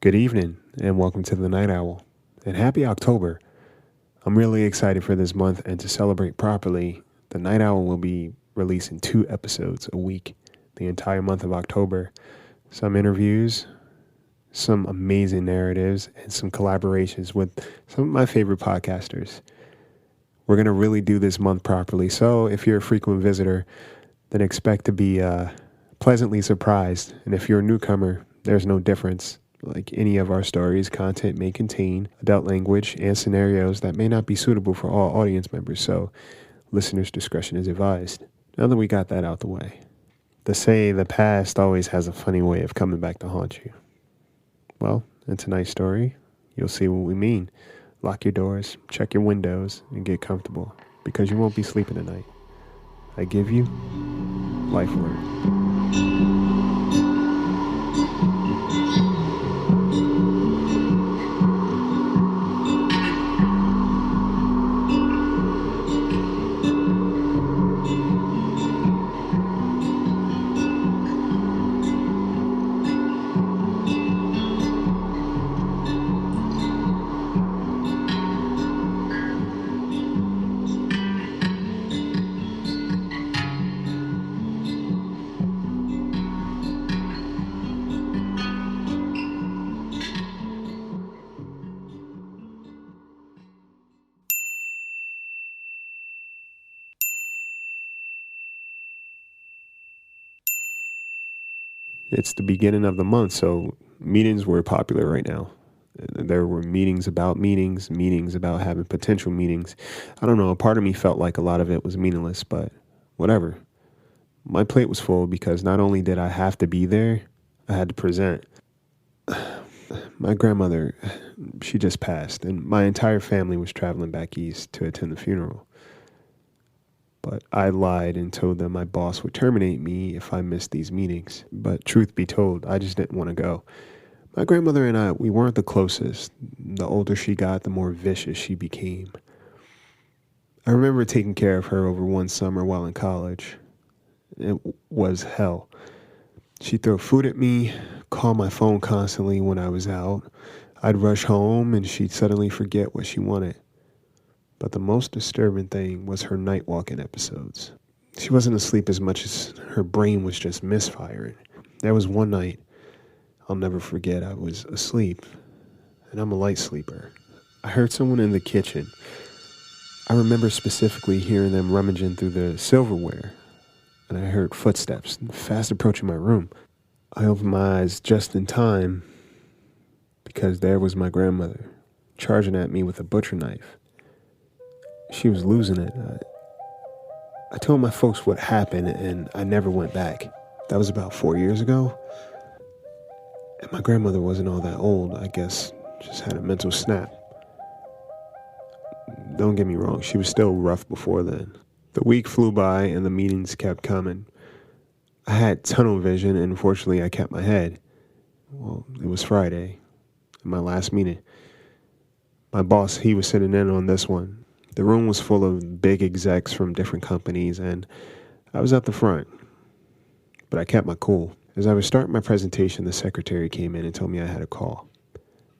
Good evening, and welcome to the Night Owl. And happy October. I'm really excited for this month, and to celebrate properly, the Night Owl will be releasing 2 episodes a week the entire month of October. Some interviews, some amazing narratives, and some collaborations with some of my favorite podcasters. We're going to really do this month properly, so if you're a frequent visitor, then expect to be pleasantly surprised. And if you're a newcomer, there's no difference. Like any of our stories, content may contain adult language and scenarios that may not be suitable for all audience members, so listeners' discretion is advised. Now that we got that out the way, they say the past always has a funny way of coming back to haunt you. Well, in tonight's story, you'll see what we mean. Lock your doors, check your windows, and get comfortable, because you won't be sleeping tonight. I give you life word. It's the beginning of the month, so meetings were popular right now. There were meetings about having potential meetings. I don't know, a part of me felt like a lot of it was meaningless, but whatever. My plate was full because not only did I have to be there, I had to present. My grandmother, she just passed, and my entire family was traveling back east to attend the funeral. But I lied and told them my boss would terminate me if I missed these meetings. But truth be told, I just didn't want to go. My grandmother and I, we weren't the closest. The older she got, the more vicious she became. I remember taking care of her over one summer while in college. It was hell. She'd throw food at me, call my phone constantly when I was out. I'd rush home and she'd suddenly forget what she wanted. But the most disturbing thing was her night walking episodes. She wasn't asleep as much as her brain was just misfiring. There was one night, I'll never forget, I was asleep, and I'm a light sleeper. I heard someone in the kitchen. I remember specifically hearing them rummaging through the silverware, and I heard footsteps fast approaching my room. I opened my eyes just in time because there was my grandmother charging at me with a butcher knife. She was losing it. I told my folks what happened, and I never went back. That was about 4 years ago. And my grandmother wasn't all that old. I guess just had a mental snap. Don't get me wrong, she was still rough before then. The week flew by, and the meetings kept coming. I had tunnel vision, and fortunately, I kept my head. Well, it was Friday, my last meeting. My boss, he was sitting in on this one. The room was full of big execs from different companies, and I was at the front. But I kept my cool. As I was starting my presentation, the secretary came in and told me I had a call.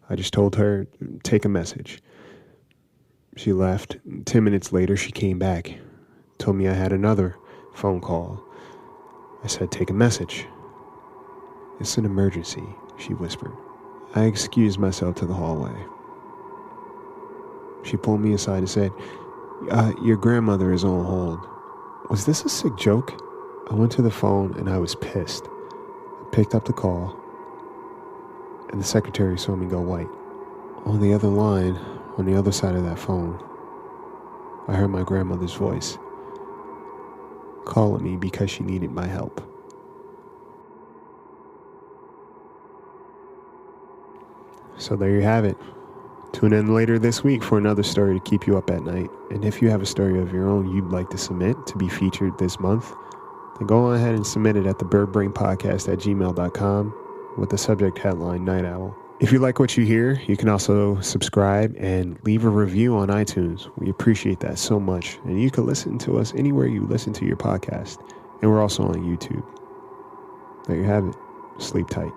I just told her, take a message. She left. 10 minutes later, she came back, told me I had another phone call. I said, take a message. It's an emergency, she whispered. I excused myself to the hallway. She pulled me aside and said, your grandmother is on hold. Was this a sick joke? I went to the phone and I was pissed. I picked up the call and the secretary saw me go white. On the other line, on the other side of that phone, I heard my grandmother's voice calling me because she needed my help. So there you have it. Tune in later this week for another story to keep you up at night. And if you have a story of your own you'd like to submit to be featured this month, then go on ahead and submit it at Thebirdbrainpodcast@gmail.com with the subject headline Night Owl. If you like what you hear, you can also subscribe and leave a review on iTunes. We appreciate that so much. And you can listen to us anywhere you listen to your podcast. And we're also on YouTube. There you have it. Sleep tight.